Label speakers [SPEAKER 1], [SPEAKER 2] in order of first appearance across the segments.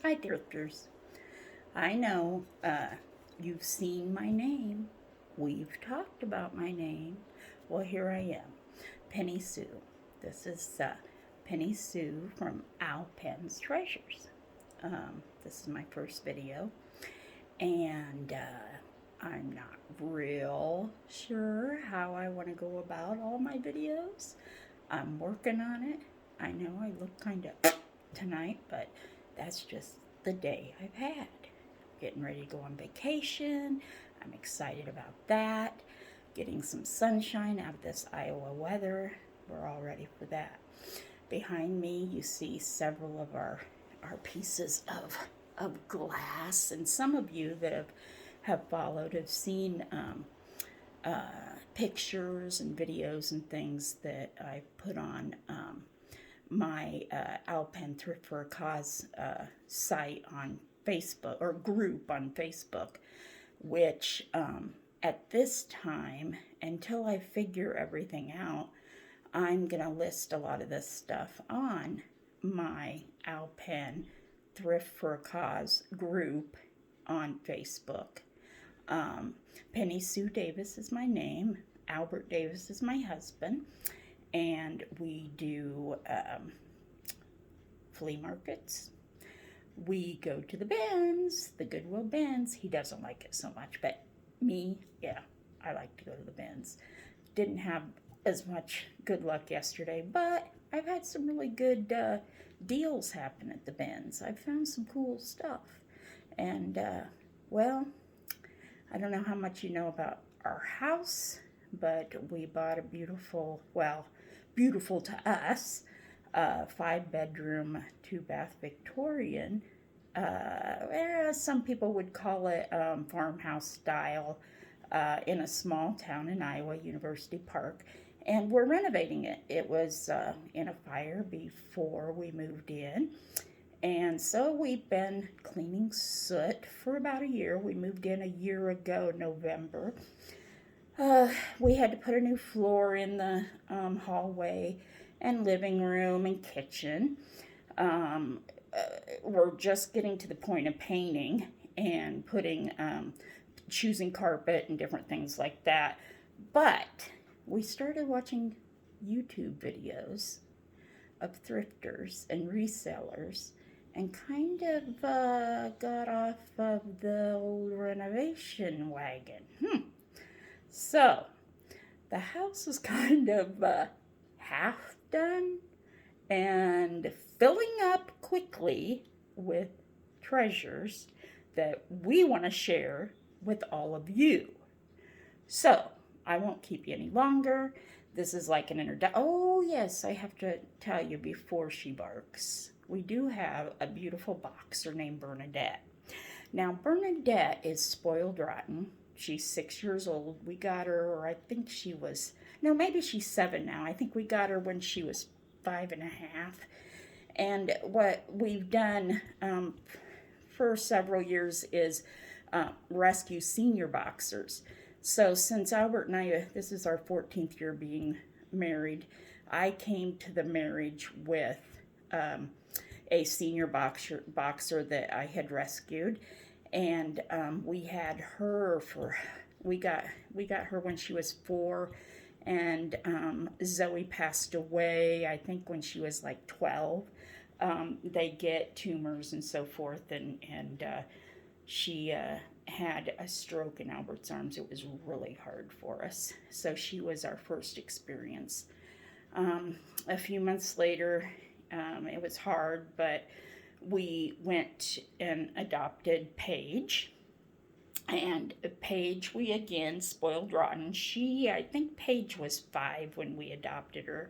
[SPEAKER 1] Hi, thrifters. I know you've seen my name. We've talked about my name. Well, here I am, Penny Sue. This is Penny Sue from Alpen's Treasures. This is my first video, and I'm not real sure how I want to go about all my videos. I'm working on it. I know I look kind of tonight, but that's just the day I've had. Getting ready to go on vacation. I'm excited about that. Getting some sunshine out of this Iowa weather. We're all ready for that. Behind me, you see several of our pieces of glass, and some of you that have followed have seen pictures and videos and things that I put on my Alpen Thrift for a Cause site on Facebook, or group on Facebook, which at this time, until I figure everything out, I'm going to list a lot of this stuff on my Alpen Thrift for a Cause group on Facebook. Penny Sue Davis is my name. Albert Davis is my husband. And we do flea markets. We go to the bins, the Goodwill bins. He doesn't like it so much, but me, yeah, I like to go to the bins. Didn't have as much good luck yesterday, but I've had some really good deals happen at the bins. I've found some cool stuff. And, well, I don't know how much you know about our house, but we bought a beautiful, well, beautiful to us, 5-bedroom, 2-bath Victorian. Some people would call it farmhouse style in a small town in Iowa, University Park. And we're renovating it. It was in a fire before we moved in. And so we've been cleaning soot for about a year. We moved in a year ago, November. We had to put a new floor in the hallway and living room and kitchen. We're just getting to the point of painting and putting, choosing carpet and different things like that. But we started watching YouTube videos of thrifters and resellers and kind of got off of the old renovation wagon. So, the house is kind of half done and filling up quickly with treasures that we want to share with all of you. So, I won't keep you any longer. This is like an introduction. Oh, yes, I have to tell you before she barks. We do have a beautiful boxer named Bernadette. Now, Bernadette is spoiled rotten. She's 6 years old. We got her, or I think she was, no, maybe she's 7 now. I think we got her when she was 5.5. And what we've done for several years is rescue senior boxers. So since Albert and I, this is our 14th year being married, I came to the marriage with a senior boxer that I had rescued, and we had her for we got her when she was 4, and Zoe passed away I think when she was like 12. They get tumors and so forth, and she had a stroke in Albert's arms. It was really hard for us. So she was our first experience. A few months later, it was hard, but we went and adopted Paige. And Paige, we again spoiled rotten. I think Paige was 5 when we adopted her.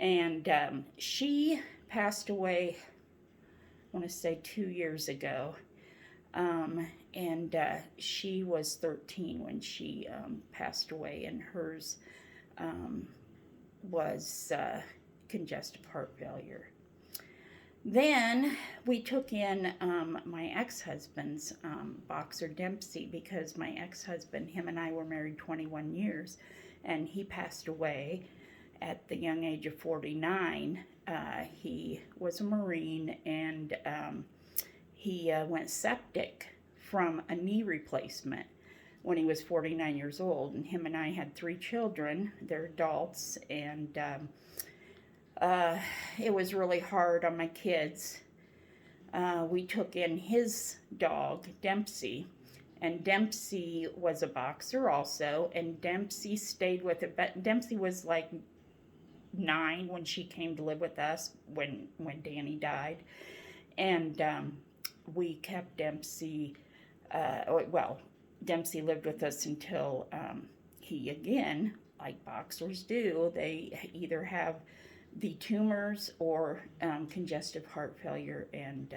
[SPEAKER 1] And she passed away, I want to say 2 years ago. And she was 13 when she passed away, and hers was congestive heart failure. Then we took in my ex-husband's boxer Dempsey, because my ex-husband, him and I were married 21 years, and he passed away at the young age of 49. He was a Marine, and he went septic from a knee replacement when he was 49 years old. And him and I had 3 children. They're adults. And it was really hard on my kids. We took in his dog, Dempsey. And Dempsey was a boxer also. And Dempsey stayed with it. But Dempsey was like 9 when she came to live with us when Danny died. And we kept Dempsey, Dempsey lived with us until he, again, like boxers do, they either have the tumors or congestive heart failure, and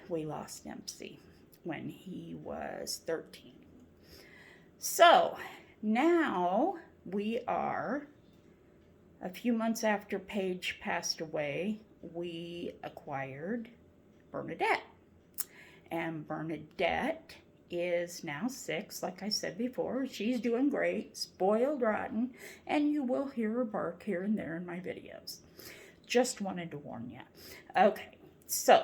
[SPEAKER 1] we lost Dempsey when he was 13. So now we are, a few months after Paige passed away, we acquired Bernadette. And Bernadette is now 6, like I said before. She's doing great, spoiled rotten, and you will hear her bark here and there in my videos. Just wanted to warn you. Okay, so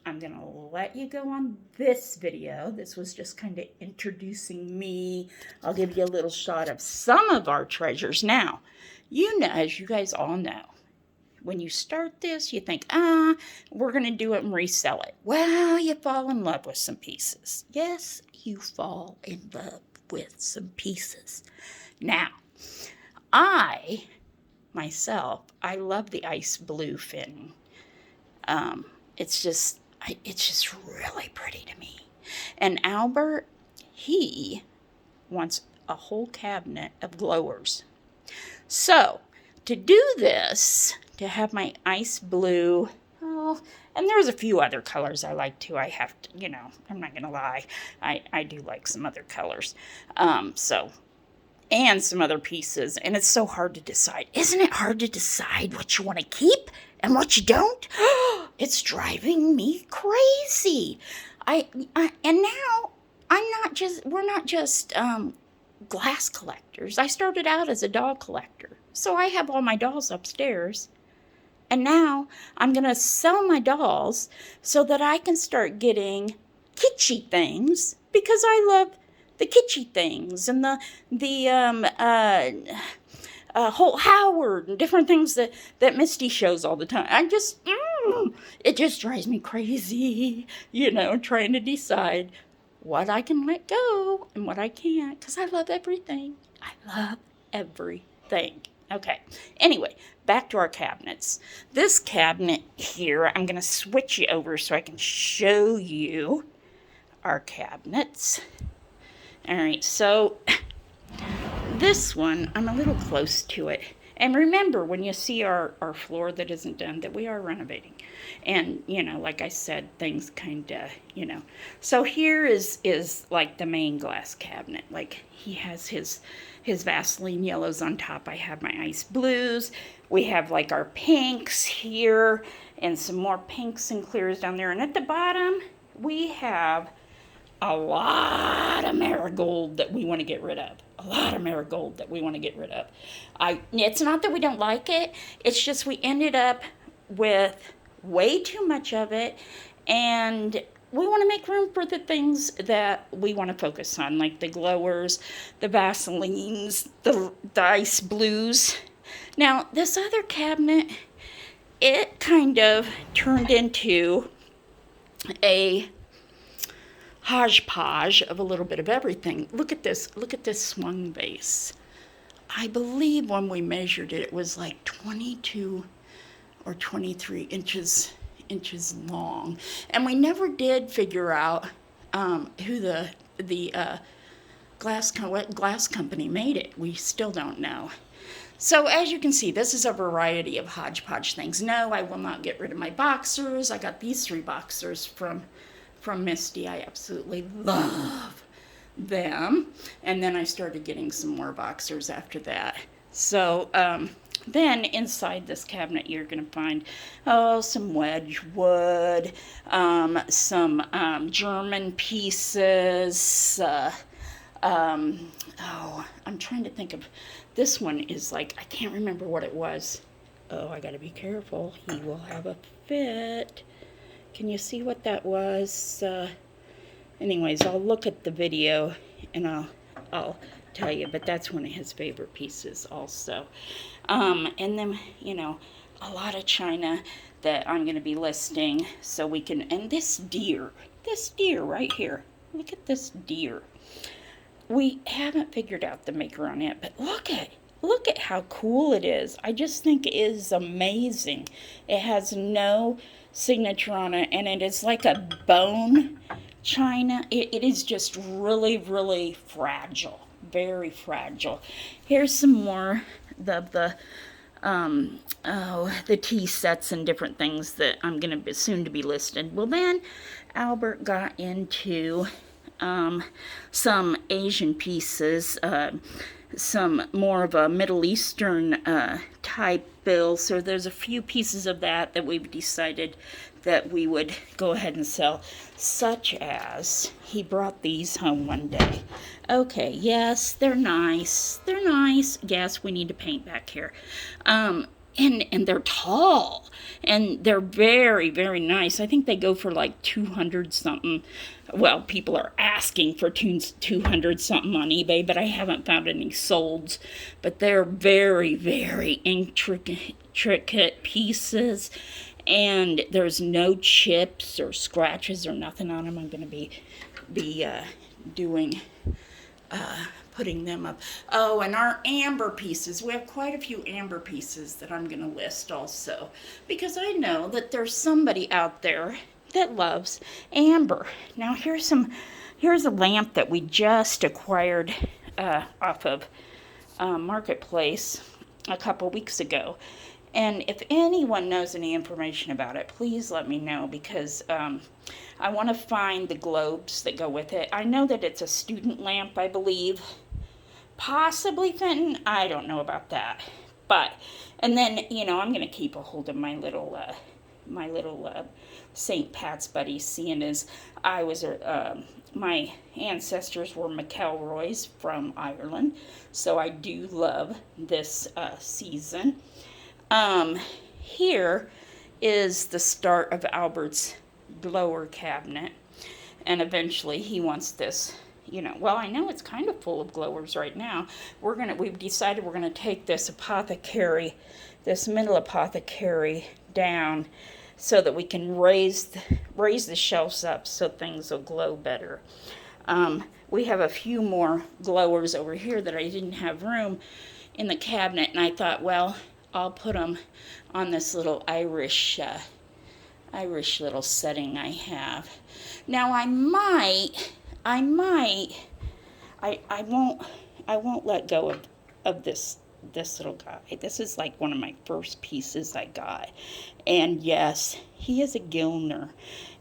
[SPEAKER 1] I'm going to let you go on this video. This was just kind of introducing me. I'll give you a little shot of some of our treasures. Now, you know, as you guys all know, when you start this, you think, we're going to do it and resell it. Well, you fall in love with some pieces. Yes, you fall in love with some pieces. Now, I love the ice blue fin. It's just really pretty to me. And Albert, he wants a whole cabinet of glowers. So, to do this, to have my ice blue, and there's a few other colors I like too. I have to, I'm not going to lie. I do like some other colors. And some other pieces. And it's so hard to decide. Isn't it hard to decide what you want to keep and what you don't? It's driving me crazy. And now we're not just glass collectors. I started out as a doll collector. So I have all my dolls upstairs. And now I'm going to sell my dolls so that I can start getting kitschy things, because I love the kitschy things and the Holt Howard and different things that Misty shows all the time. It just drives me crazy, trying to decide what I can let go and what I can't, because I love everything. I love everything. Okay, anyway, back to our cabinets. This cabinet here, I'm going to switch you over so I can show you our cabinets. All right, so this one, I'm a little close to it. And remember, when you see our floor that isn't done, that we are renovating. And, like I said, things kind of, So here is like the main glass cabinet. Like, he has his Vaseline yellows on top. I have my ice blues. We have like our pinks here and some more pinks and clears down there. And at the bottom, we have a lot of marigold that we want to get rid of. It's not that we don't like it. It's just we ended up with way too much of it, and we want to make room for the things that we want to focus on, like the glowers, the Vaselines, the ice blues. Now, this other cabinet, it kind of turned into a hodgepodge of a little bit of everything. Look at this swung vase. I believe when we measured it, it was like 22 or 23 inches long, and we never did figure out who the glass company made it. We still don't know. So as you can see, this is a variety of hodgepodge things. No, I will not get rid of my boxers. I got these 3 boxers from Misty. I absolutely love them. And then I started getting some more boxers after that. So then inside this cabinet, you're going to find, some wedge wood, some German pieces. I'm trying to think of, this one is like, I can't remember what it was. Oh, I got to be careful. He will have a fit. Can you see what that was? Anyways, I'll look at the video and I'll tell you, but that's one of his favorite pieces also. And then, you know, a lot of china that I'm going to be listing so we can, and this deer right here, look at this deer. We haven't figured out the maker on it, but look at how cool it is. I just think it is amazing. It has no signature on it, and it is like a bone china. It is just really, really fragile, very fragile. Here's some more of the tea sets and different things that I'm going to soon to be listed. Well, then Albert got into some Asian pieces, some more of a Middle Eastern type bill. So there's a few pieces of that we've decided that we would go ahead and sell, such as he brought these home one day. Okay, yes, they're nice. They're nice. Yes, we need to paint back here. And they're tall, and they're very, very nice. I think they go for like 200 something. Well, people are asking for 200 something on eBay, but I haven't found any solds. But they're very, very intricate pieces, and there's no chips or scratches or nothing on them. I'm going to be doing putting them up. Oh, and our amber pieces. We have quite a few amber pieces that I'm going to list also, because I know that there's somebody out there that loves amber. Now here's a lamp that we just acquired off of Marketplace a couple weeks ago. And if anyone knows any information about it, please let me know, because I want to find the globes that go with it. I know that it's a student lamp, I believe. Possibly Fenton. I don't know about that. But, and then, you know, I'm going to keep a hold of my little St. Pat's buddy, seeing as I was, my ancestors were McElroys from Ireland. So I do love this season. Here is the start of Albert's glower cabinet, and eventually he wants this, you know, well, I know it's kind of full of glowers right now. We've decided we're gonna take this middle apothecary down so that we can raise the shelves up so things will glow better. We have a few more glowers over here that I didn't have room in the cabinet, and I thought, well, I'll put them on this little Irish little setting I have. Now I won't let go of this little guy. This is like one of my first pieces I got. And yes, he is a Gilner.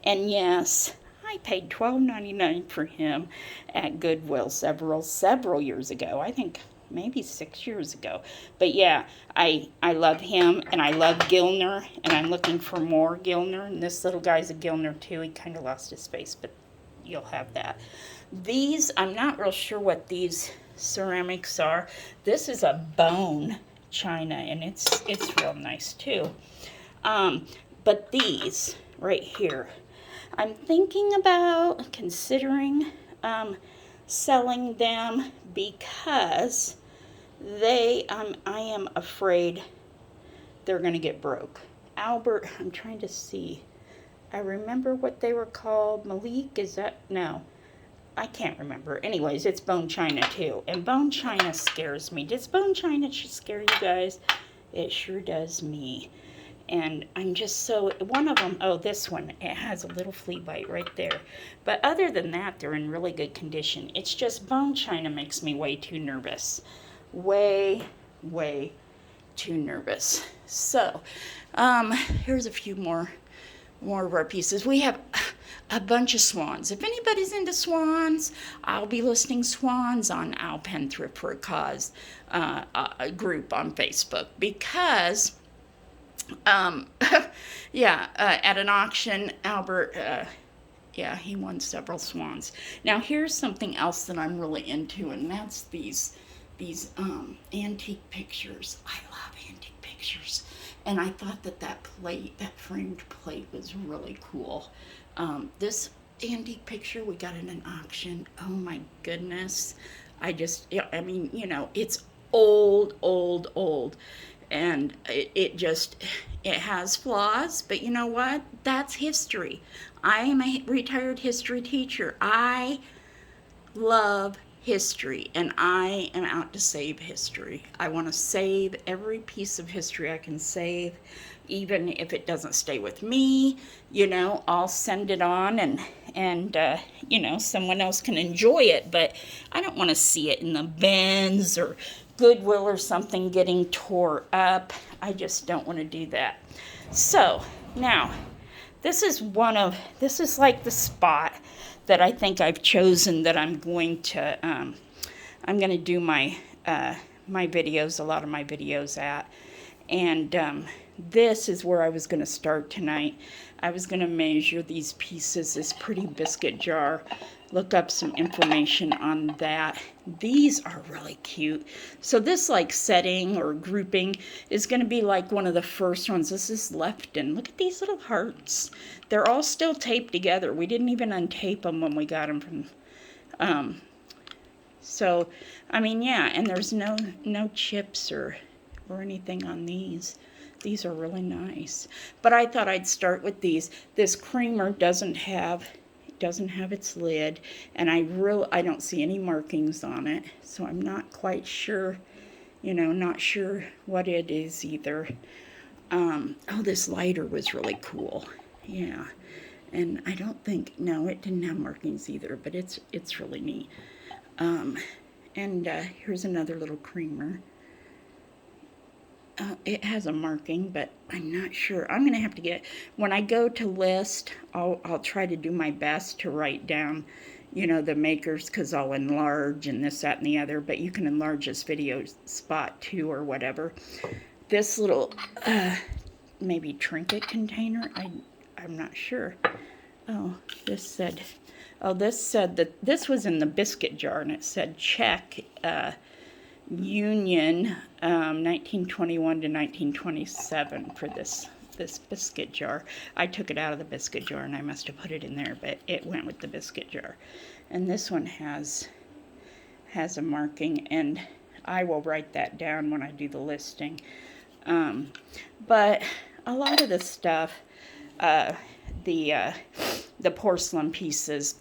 [SPEAKER 1] And yes, I paid $12.99 for him at Goodwill several years ago. I think maybe 6 years ago. But yeah, I love him, and I love Gilner, and I'm looking for more Gilner. And this little guy's a Gilner too. He kind of lost his face, but you'll have that. These, I'm not real sure what these ceramics are. This is a bone china, and it's real nice too. But these right here, I'm thinking about considering selling them, because I am afraid they're going to get broke. Albert, I'm trying to see. I remember what they were called. Malik, is that? No, I can't remember. Anyways, it's bone china too. And bone china scares me. Does bone china scare you guys? It sure does me. And I'm just so, one of them, oh, this one, it has a little flea bite right there. But other than that, they're in really good condition. It's just bone china makes me way too nervous. Way too nervous. So, here's a few more of our pieces. We have a bunch of swans. If anybody's into swans, I'll be listing swans on Alpen Thrift for a Cause a group on Facebook, because at an auction, Albert, he won several swans. Now here's something else that I'm really into, and that's these antique pictures. I love antique pictures. And I thought that plate, that framed plate, was really cool. This antique picture we got in an auction. Oh my goodness. Yeah, I mean, it's old, old, old. And it has flaws, but you know what? That's history. I am a retired history teacher. I love history, and I am out to save history. I want to save every piece of history I can save, even if it doesn't stay with me. I'll send it on, and someone else can enjoy it, but I don't want to see it in the bins or Goodwill or something getting tore up. I just don't want to do that. So now, this is like the spot that I think I've chosen that I'm going to do my videos, a lot of my videos at. And this is where I was going to start tonight. I was going to measure these pieces, this pretty biscuit jar, look up some information on that. These are really cute. So this like setting or grouping is going to be like one of the first ones. This is Lefton. Look at these little hearts. They're all still taped together. We didn't even untape them when we got them from so I mean, yeah, and there's no chips or anything on these. These are really nice. But I thought I'd start with these. This creamer doesn't have its lid, and I don't see any markings on it, so I'm not quite sure, not sure what it is either. Oh, this lighter was really cool. Yeah. And I don't think, no, it didn't have markings either, but it's really neat. And here's another little creamer. It has a marking, but I'm not sure. I'm going to have to get, when I go to list, I'll try to do my best to write down, the makers, because I'll enlarge and this, that, and the other, but you can enlarge this video spot too or whatever. This little, maybe trinket container, I'm not sure. Oh, this said that this was in the biscuit jar, and it said check, Union, 1921 to 1927 for this biscuit jar. I took it out of the biscuit jar, and I must have put it in there, but it went with the biscuit jar. And this one has a marking, and I will write that down when I do the listing. But a lot of the stuff, the porcelain pieces,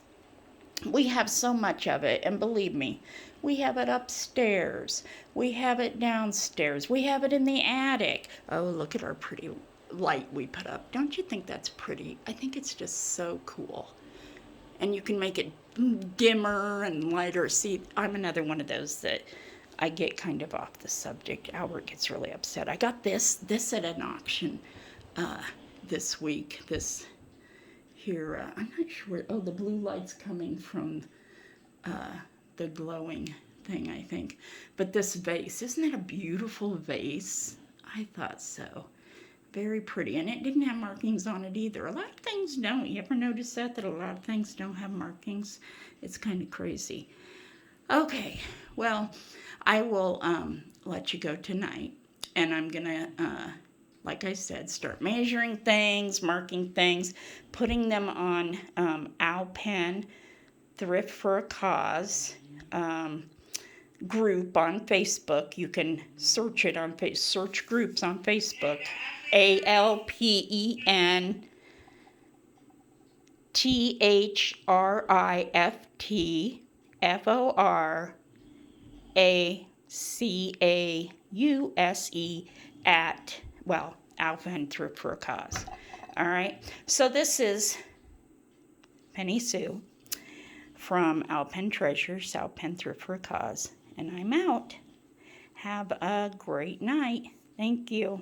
[SPEAKER 1] we have so much of it, and believe me, we have it upstairs, we have it downstairs, we have it in the attic. Oh, look at our pretty light we put up. Don't you think that's pretty? I think it's just so cool. And you can make it dimmer and lighter. See, I'm another one of those that I get kind of off the subject. Albert gets really upset. I got this at an auction this week. This here, I'm not sure. Oh, the blue light's coming from the glowing thing, I think. But this vase, isn't that a beautiful vase? I thought so. Very pretty. And it didn't have markings on it either. A lot of things don't. You ever notice that a lot of things don't have markings? It's kind of crazy. Okay, well, I will let you go tonight. And I'm going to, like I said, start measuring things, marking things, putting them on Alpen, Thrift for a Cause group on Facebook. You can search it on search groups on Facebook. ALPEN THRIFTFORACAUSE at, well, Alpen Thrift for a Cause. All right. So this is Penny Sue from Alpen Treasures, Alpen Thrift for a Cause. And I'm out. Have a great night. Thank you.